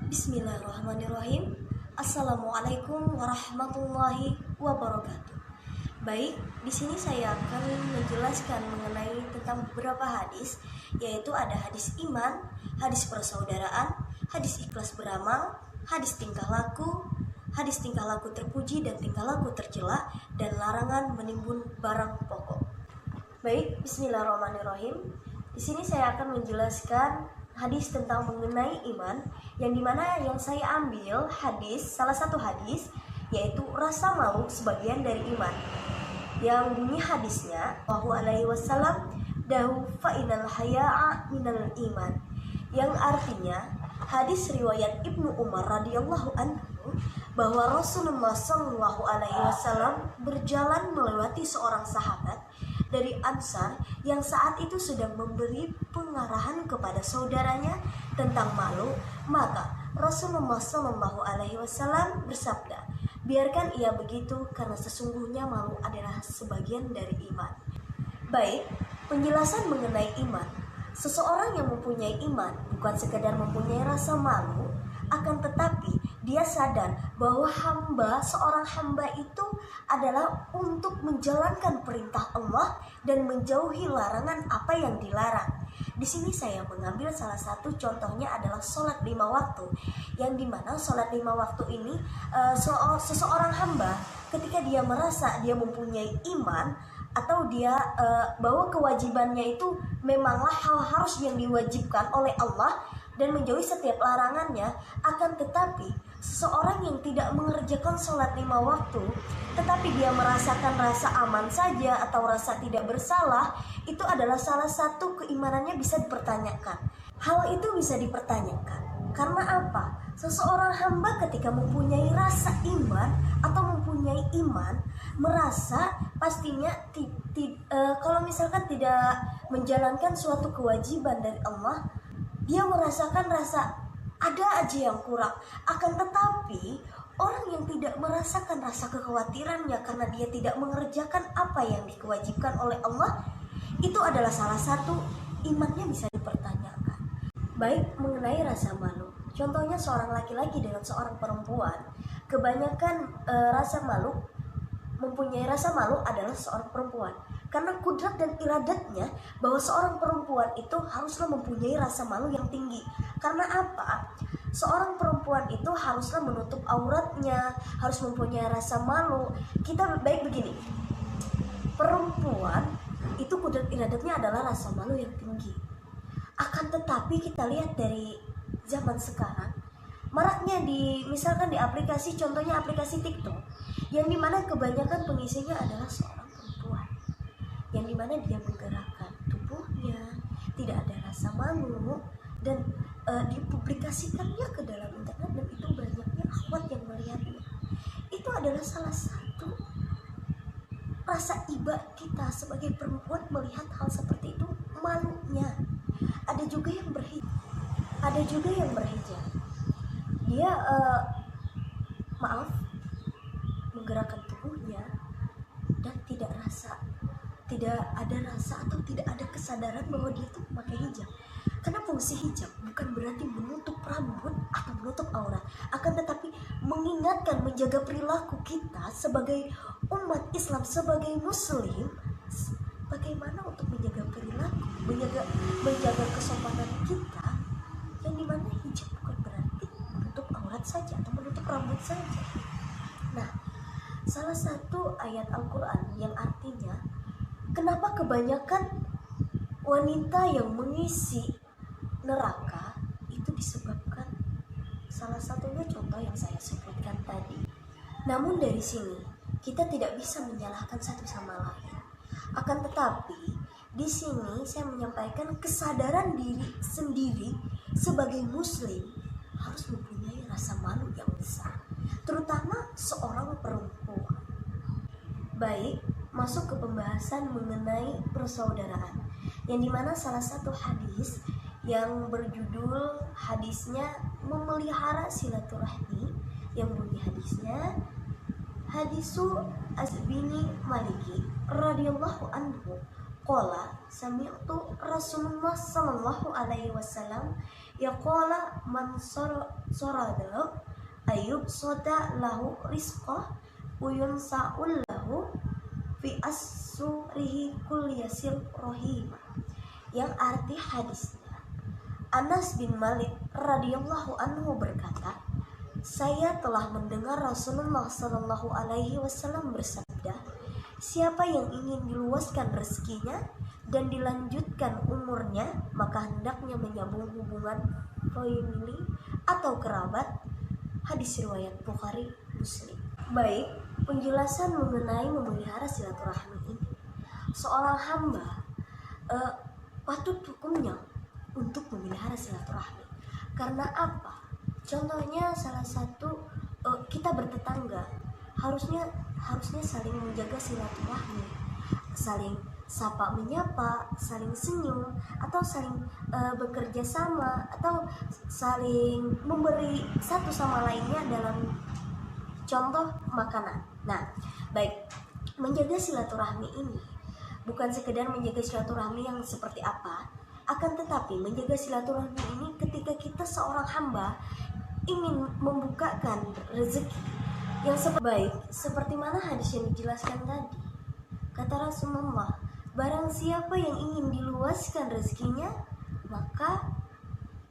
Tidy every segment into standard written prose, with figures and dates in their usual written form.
Bismillahirrahmanirrahim. Assalamualaikum warahmatullahi wabarakatuh. Baik, di sini saya akan menjelaskan mengenai tentang beberapa hadis, yaitu ada hadis iman, hadis persaudaraan, hadis ikhlas beramal, hadis tingkah laku terpuji dan tingkah laku tercela, dan larangan menimbun barang pokok. Baik, Bismillahirrahmanirrahim. Di sini saya akan menjelaskan hadis tentang mengenai iman, yang dimana yang saya ambil salah satu hadis yaitu rasa malu sebagian dari iman, yang bunyi hadisnya Allahu alaihi wasallam dahu fa inal haya'a minal iman, yang artinya hadis riwayat Ibnu Umar radhiyallahu anhu bahwa Rasulullah Shallallahu alaihi wasallam berjalan melewati seorang sahabat dari Ansar yang saat itu sedang memberi pengarahan kepada saudaranya tentang malu. Maka Rasulullah Shallallahu alaihi wasallam bersabda, biarkan ia begitu karena sesungguhnya malu adalah sebagian dari iman. Baik, penjelasan mengenai iman. Seseorang yang mempunyai iman bukan sekadar mempunyai rasa malu, akan tetapi dia sadar bahwa seorang hamba itu adalah untuk menjalankan perintah Allah dan menjauhi larangan apa yang dilarang. Di sini saya mengambil salah satu contohnya adalah sholat 5 waktu, yang dimana sholat 5 waktu ini seseorang hamba ketika dia merasa dia mempunyai iman, atau dia bahwa kewajibannya itu memanglah hal harus yang diwajibkan oleh Allah dan menjauhi setiap larangannya. Akan tetapi seseorang yang tidak mengerjakan sholat 5 waktu, tetapi dia merasakan rasa aman saja atau rasa tidak bersalah, itu adalah salah satu keimanannya bisa dipertanyakan. Hal itu bisa dipertanyakan karena apa? Seseorang hamba ketika mempunyai rasa iman atau mempunyai iman, merasa pastinya kalau misalkan tidak menjalankan suatu kewajiban dari Allah, dia merasakan rasa ada aja yang kurang. Akan tetapi orang yang tidak merasakan rasa kekhawatirannya karena dia tidak mengerjakan apa yang dikewajibkan oleh Allah, itu adalah salah satu imannya bisa dipertanyakan. Baik, mengenai rasa malu, contohnya seorang laki-laki dengan seorang perempuan, kebanyakan mempunyai rasa malu adalah seorang perempuan, karena kudrat dan iradatnya bahwa seorang perempuan itu haruslah mempunyai rasa malu yang tinggi. Karena apa? Seorang perempuan itu haruslah menutup auratnya, harus mempunyai rasa malu. Kita baik begini, perempuan itu kudrat iradatnya adalah rasa malu yang tinggi. Akan tetapi kita lihat dari zaman sekarang, maraknya misalkan di aplikasi, contohnya aplikasi TikTok, yang dimana kebanyakan pengisinya adalah seorang perempuan, yang dimana dia menggerakkan tubuhnya, tidak ada rasa malu, dan dipublikasikannya ke dalam internet, dan itu banyaknya akhwat yang melihatnya. Itu adalah salah satu rasa iba kita sebagai perempuan melihat hal seperti itu, malunya. Ada juga yang berhijab, dia menggerakkan tubuhnya dan tidak ada rasa atau tidak ada kesadaran bahwa dia itu memakai hijab. Karena fungsi hijab bukan berarti menutup rambut atau menutup aurat, akan tetapi mengingatkan, menjaga perilaku kita sebagai umat Islam, sebagai muslim, bagaimana untuk menjaga perilaku, menjaga kesopanan kita, yang dimana hijab bukan berarti menutup aurat saja atau menutup rambut saja. Nah, salah satu ayat Al-Quran yang artinya kenapa kebanyakan wanita yang mengisi neraka itu disebabkan salah satunya contoh yang saya sebutkan tadi. Namun dari sini kita tidak bisa menyalahkan satu sama lain. Akan tetapi di sini saya menyampaikan kesadaran diri sendiri sebagai muslim harus mempunyai rasa malu yang besar, terutama seorang perempuan. Baik, masuk ke pembahasan mengenai persaudaraan, yang dimana salah satu hadis yang berjudul hadisnya memelihara silaturahmi, yang bunyi hadisnya hadisu Azbini Maliki radhiyallahu anhu qala sami'tu Rasulullah sallallahu alaihi wasallam yaqala man sarada ayub soda lahu rizqah uyun sa'ul lahu fi asurihi kul yasil rohima. Yang arti hadisnya, Anas bin Malik radhiyallahu anhu berkata, saya telah mendengar Rasulullah sallallahu alaihi wasallam bersabda, siapa yang ingin diluaskan rezekinya dan dilanjutkan umurnya, maka hendaknya menyambung hubungan famili atau kerabat. Hadis riwayat Bukhari Muslim. Baik, penjelasan mengenai memelihara silaturahmi ini. Seorang hamba patut hukumnya untuk memelihara silaturahmi. Karena apa? Contohnya salah satu kita bertetangga, harusnya saling menjaga silaturahmi, saling sapa menyapa, saling senyum, atau saling bekerja sama, atau saling memberi satu sama lainnya dalam contoh makanan. Nah, baik, menjaga silaturahmi ini bukan sekedar menjaga silaturahmi yang seperti apa, akan tetapi menjaga silaturahmi ini ketika kita seorang hamba ingin membukakan rezeki yang baik, seperti mana hadis yang dijelaskan tadi. Kata Rasulullah, barang siapa yang ingin diluaskan rezekinya, maka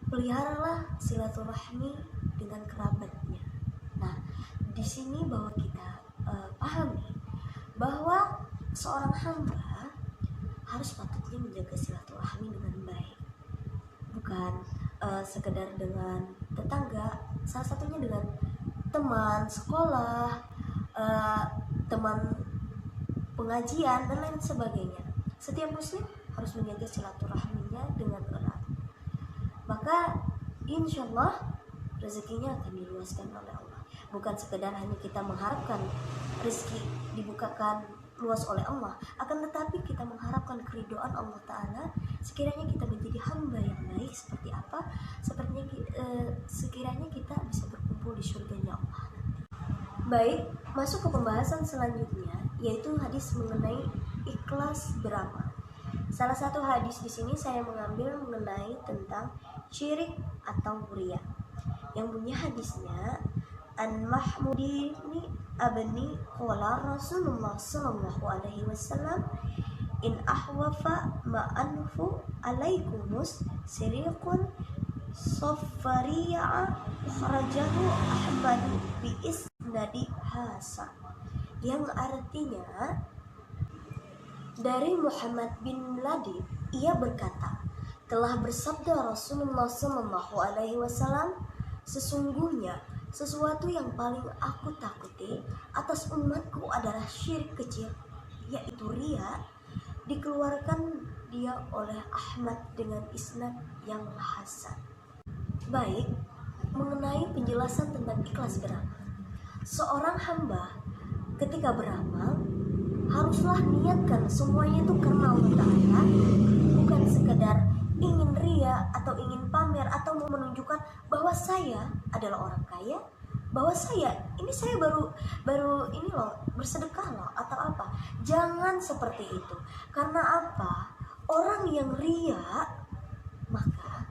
peliharalah silaturahmi dengan kerabatnya. Nah, di sini bahwa kita pahami bahwa seorang hamba harus patutnya menjaga silaturahmi dengan baik, bukan sekedar dengan tetangga, salah satunya dengan teman sekolah, teman pengajian dan lain sebagainya. Setiap muslim harus menjaga silaturahminya dengan erat, maka insya Allah rezekinya akan diluaskan oleh Allah. Bukan sekedar hanya kita mengharapkan rezeki dibukakan luas oleh Allah, akan tetapi kita mengharapkan keridhaan Allah Ta'ala sekiranya kita menjadi hamba yang baik seperti apa, sekiranya kita bisa berkumpul di surganya Allah nanti. Baik, masuk ke pembahasan selanjutnya, yaitu hadis mengenai ikhlas beramal. Salah satu hadis di sini saya mengambil mengenai tentang syirik atau riya. Yang punya hadisnya An Mahmudi abni qala Rasulullah sallallahu alaihi wasallam in ahwafa ma'anfu alaikumus siriqun saffari'a kharajahu Ahmad bi isnadi hasan. Yang artinya dari Muhammad bin Ladid, ia berkata, telah bersabda Rasulullah sallallahu alaihi wasallam, sesungguhnya sesuatu yang paling aku takuti atas umatku adalah syirik kecil, yaitu riya. Dikeluarkan dia oleh Ahmad dengan isnad yang hasan. Baik, mengenai penjelasan tentang ikhlas beramal. Seorang hamba ketika beramal haruslah niatkan semuanya itu karena Allah Ta'ala, bukan sekedar ingin ria atau ingin pamer atau mau menunjukkan bahwa saya adalah orang kaya, bahwa saya baru ini loh bersedekah loh atau apa. Jangan seperti itu. Karena apa? Orang yang ria maka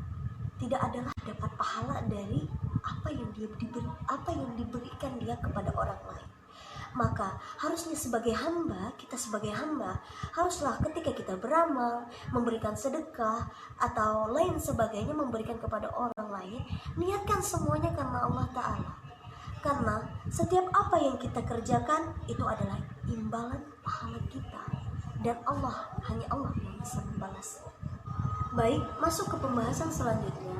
tidak adalah dapat pahala dari apa yang diberikan dia kepada orang lain. Maka harusnya kita sebagai hamba haruslah ketika kita beramal, memberikan sedekah atau lain sebagainya, memberikan kepada orang lain, niatkan semuanya karena Allah Ta'ala. Karena setiap apa yang kita kerjakan itu adalah imbalan pahala kita, dan hanya Allah yang bisa membalasnya. Baik, masuk ke pembahasan selanjutnya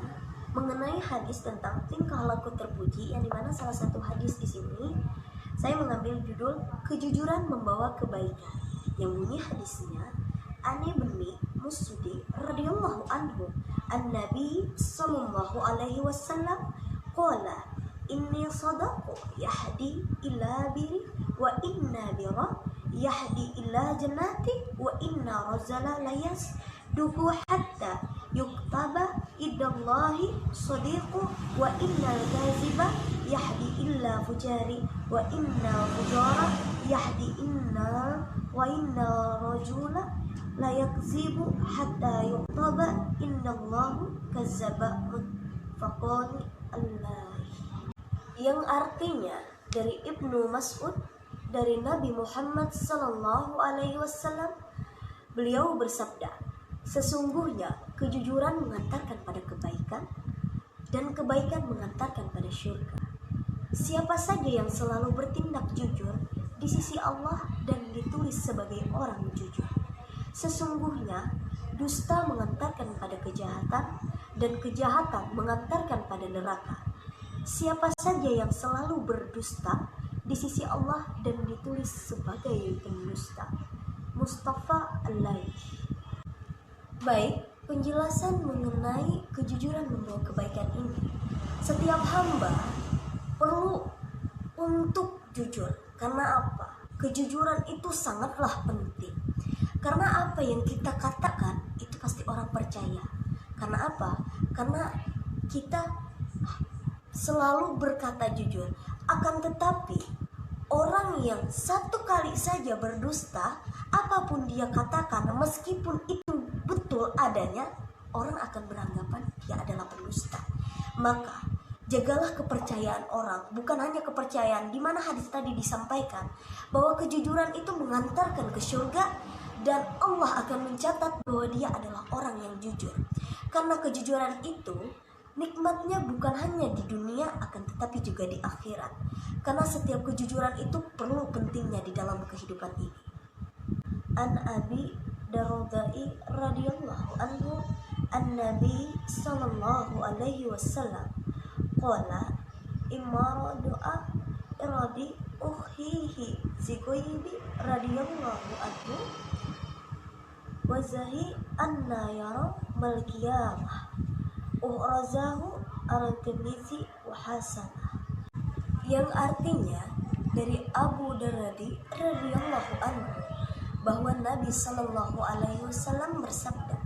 mengenai hadis tentang tingkah laku terpuji, yang dimana salah satu hadis di sini saya mengambil judul kejujuran membawa kebaikan. Yang bunyi hadisnya Ani bin Musudi radhiyallahu anhu an-nabi sallallahu alaihi wasallam qala inni sadaqu yahdi ila biri wa inna bira yahdi ila jannati wa inna rajala layas duku hatta yuktaba idallahi sadiqu wa innal gaziba yahdi illa fujari wa innal fujara yahdi inna wa innal rajula la yakzibu hatta yuqtaba innallahu kazzaba muttafaqun alaihi. Yang artinya dari Ibnu Mas'ud dari Nabi Muhammad sallallahu alaihi wasallam, beliau bersabda, sesungguhnya kejujuran mengantarkan pada kebaikan dan kebaikan mengantarkan pada syurga. Siapa saja yang selalu bertindak jujur di sisi Allah dan ditulis sebagai orang jujur. Sesungguhnya dusta mengantarkan pada kejahatan dan kejahatan mengantarkan pada neraka. Siapa saja yang selalu berdusta di sisi Allah dan ditulis sebagai pendusta. Mustafa Alaih. Baik, penjelasan mengenai kejujuran membawa kebaikan ini. Setiap hamba perlu untuk jujur. Karena apa? Kejujuran itu sangatlah penting. Karena apa yang kita katakan itu pasti orang percaya. Karena apa? Karena kita selalu berkata jujur. Akan tetapi orang yang satu kali saja berdusta, apapun dia katakan, meskipun itu betul adanya, orang akan beranggapan dia adalah pendusta. Maka jagalah kepercayaan orang, bukan hanya kepercayaan di mana hadis tadi disampaikan bahwa kejujuran itu mengantarkan ke surga dan Allah akan mencatat bahwa dia adalah orang yang jujur. Karena kejujuran itu nikmatnya bukan hanya di dunia akan tetapi juga di akhirat. Karena setiap kejujuran itu perlu pentingnya di dalam kehidupan ini. An Abi Darda'i radhiyallahu anhu an-Nabi sallallahu alaihi wasallam qala imara doa iradi ukhihi Zikoibi radhiyallahu anhu wazahi anna yara malkiyamah uhrazahu al-Tirmidzi wa hasanah. Yang artinya dari Abu Darda radhiyallahu anhu bahwa Nabi sallallahu alaihi wasallam bersabda,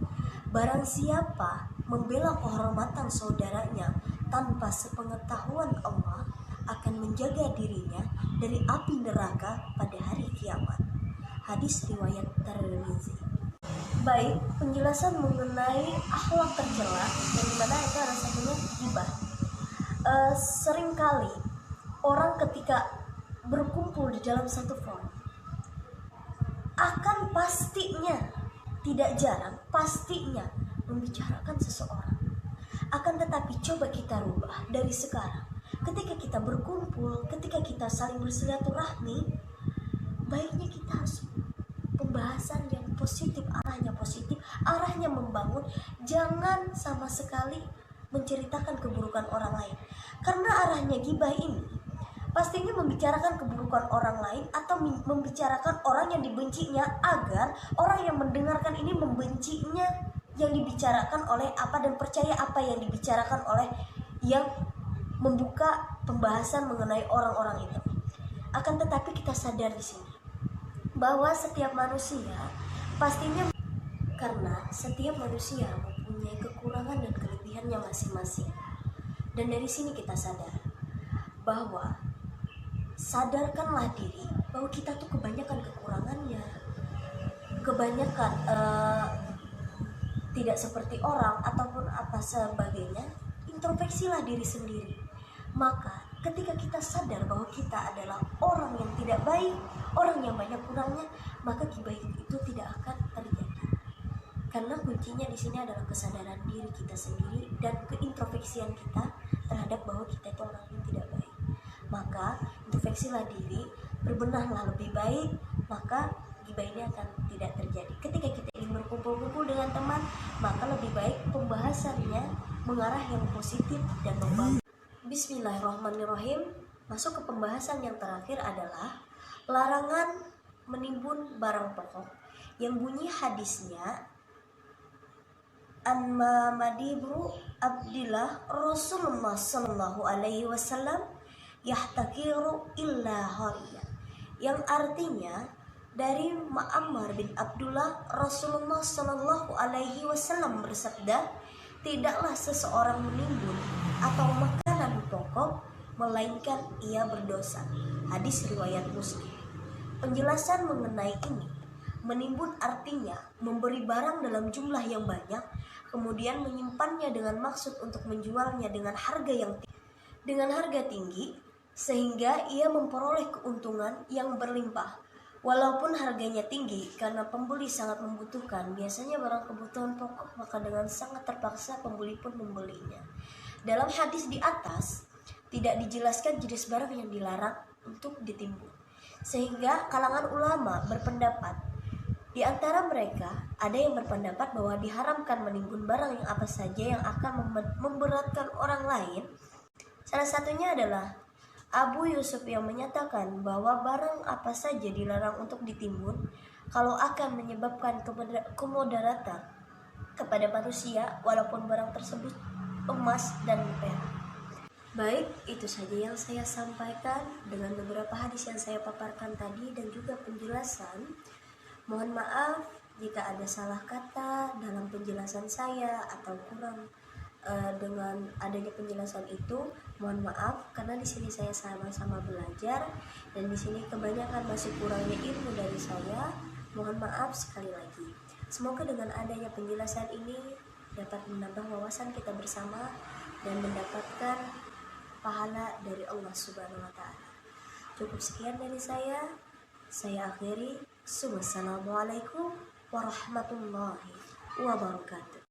barang siapa membela kehormatan saudaranya tanpa sepengetahuan Allah akan menjaga dirinya dari api neraka pada hari kiamat. Hadis riwayat Tirmidzi. Baik, penjelasan mengenai akhlak tercela dan dimana itu ada satunya ghibah. Seringkali orang ketika berkumpul di dalam satu forum akan pastinya, tidak jarang, pastinya membicarakan seseorang. Akan tetapi coba kita rubah dari sekarang. Ketika kita berkumpul, ketika kita saling bersilaturahmi, baiknya kita harus pembahasan yang positif, arahnya membangun. Jangan sama sekali menceritakan keburukan orang lain. Karena arahnya ghibah ini pastinya membicarakan keburukan orang lain atau membicarakan orang yang dibencinya, agar orang yang mendengarkan ini membencinya yang dibicarakan oleh apa dan percaya apa yang dibicarakan oleh yang membuka pembahasan mengenai orang-orang itu. Akan tetapi kita sadar di sini bahwa setiap manusia pastinya, karena setiap manusia mempunyai kekurangan dan kelebihannya masing-masing. Dan dari sini kita sadar bahwa sadarkanlah diri bahwa kita tuh kebanyakan kekurangannya, kebanyakan tidak seperti orang ataupun apa sebagainya. Introspeksilah diri sendiri. Maka ketika kita sadar bahwa kita adalah orang yang tidak baik, orang yang banyak kurangnya, maka kebaikan itu tidak akan terjadi. Karena kuncinya di sini adalah kesadaran diri kita sendiri dan keintrospeksian kita terhadap bahwa kita itu orang yang tidak baik. Maka introspeksilah diri, berbenahlah lebih baik, maka ghibah ini akan tidak terjadi. Ketika kita ingin berkumpul-kumpul dengan teman, maka lebih baik pembahasannya mengarah yang positif dan membangun. Bismillahirrahmanirrahim. Masuk ke pembahasan yang terakhir adalah larangan menimbun barang pokok, yang bunyi hadisnya an Muhammad bin Abdillah Rasulullah sallallahu alaihi wasallam yahtakiru illa hariya, yang artinya dari Muhammad bin Abdullah Rasulullah sallallahu alaihi wasallam bersabda, tidaklah seseorang menimbun atau makanan pokok melainkan ia berdosa. Hadis riwayat Muslim. Penjelasan mengenai ini Menimbun artinya memberi barang dalam jumlah yang banyak, kemudian menyimpannya dengan maksud untuk menjualnya dengan harga tinggi, sehingga ia memperoleh keuntungan yang berlimpah. Walaupun harganya tinggi karena pembeli sangat membutuhkan, biasanya barang kebutuhan pokok, maka dengan sangat terpaksa pembeli pun membelinya. Dalam hadis di atas tidak dijelaskan jenis barang yang dilarang untuk ditimbun, sehingga kalangan ulama berpendapat. Di antara mereka ada yang berpendapat bahwa diharamkan menimbun barang yang apa saja yang akan memberatkan orang lain. Salah satunya adalah Abu Yusuf yang menyatakan bahwa barang apa saja dilarang untuk ditimbun kalau akan menyebabkan kemudaratan kepada manusia, walaupun barang tersebut emas dan perak. Baik, itu saja yang saya sampaikan dengan beberapa hadis yang saya paparkan tadi dan juga penjelasan. Mohon maaf jika ada salah kata dalam penjelasan saya atau kurang dengan adanya penjelasan itu. Mohon maaf karena di sini saya sama-sama belajar dan di sini kebanyakan masih kurangnya ilmu dari saya. Mohon maaf sekali lagi. Semoga dengan adanya penjelasan ini dapat menambah wawasan kita bersama dan mendapatkan pahala dari Allah Subhanahu wa taala. Cukup sekian dari saya. Saya akhiri. Wassalamualaikum warahmatullahi wabarakatuh.